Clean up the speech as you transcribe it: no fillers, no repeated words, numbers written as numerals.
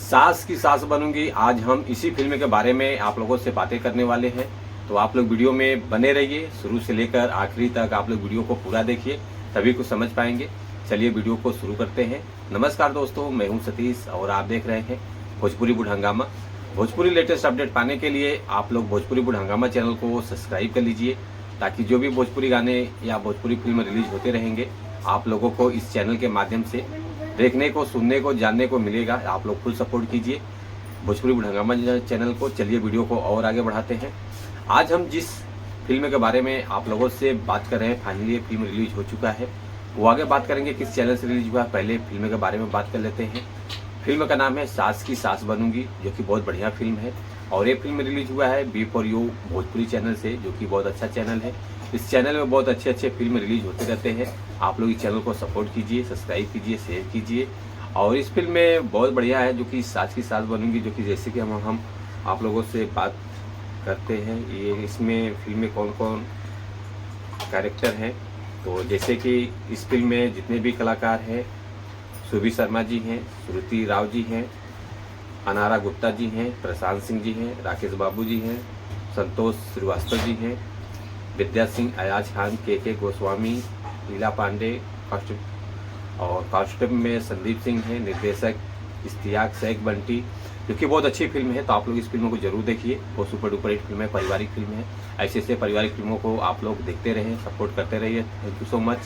सास की सास बनूंगी। आज हम इसी फिल्म के बारे में आप लोगों से बातें करने वाले हैं, तो आप लोग वीडियो में बने रहिए। शुरू से लेकर आखिरी तक आप लोग वीडियो को पूरा देखिए, तभी कुछ समझ पाएंगे। चलिए वीडियो को शुरू करते हैं। नमस्कार दोस्तों, मैं हूं सतीश और आप देख रहे हैं भोजपुरी बुढ़ हंगामा। भोजपुरी लेटेस्ट अपडेट पाने के लिए आप लोग भोजपुरी बुढ़ हंगामा चैनल को सब्सक्राइब कर लीजिए, ताकि जो भी भोजपुरी गाने या भोजपुरी फिल्म रिलीज होते रहेंगे आप लोगों को इस चैनल के माध्यम से देखने को, सुनने को, जानने को मिलेगा। आप लोग फुल सपोर्ट कीजिए भोजपुरी बुढ़ हंगामा चैनल को। चलिए वीडियो को और आगे बढ़ाते हैं। आज हम जिस फिल्म के बारे में आप लोगों से बात कर रहे हैं, फाइनली फिल्म रिलीज हो चुका है। वो आगे बात करेंगे किस चैनल से रिलीज हुआ है। पहले फिल्म के बारे में बात कर लेते हैं। फिल्म का नाम है सास की सास बनूंगी, जो कि बहुत बढ़िया फिल्म है। और ये फिल्म रिलीज हुआ है B for U Bhojpuri channel से, जो कि बहुत अच्छा चैनल है। इस चैनल में बहुत अच्छे अच्छे फिल्म रिलीज होते रहते हैं। आप लोग इस चैनल को सपोर्ट कीजिए, सब्सक्राइब कीजिए, शेयर कीजिए। और इस फिल्म में बहुत बढ़िया है, जो कि सास की सास बनूंगी, जो कि जैसे कि हम आप लोगों से बात करते हैं, ये इसमें फिल्म में कौन कौन कैरेक्टर हैं। तो जैसे कि इस फिल्म में जितने भी कलाकार हैं, सुबी शर्मा जी हैं, श्रुति राव जी हैं, अनारा गुप्ता जी हैं, प्रशांत सिंह जी हैं, राकेश बाबू जी हैं, संतोष श्रीवास्तव जी हैं, विद्या सिंह, अयाज खान, के गोस्वामी, लीला पांडे, कास्ट्यूम में संदीप सिंह हैं, निर्देशक इश्तियाक शेख बंटी, जो कि बहुत अच्छी फिल्म है। तो आप लोग इस फिल्म को जरूर देखिए। बहुत सुपर डुपर हिट फिल्म है, पारिवारिक फिल्म है। ऐसे ऐसे पारिवारिक फिल्मों को आप लोग देखते रहें, सपोर्ट करते रहिए। Thank you so much.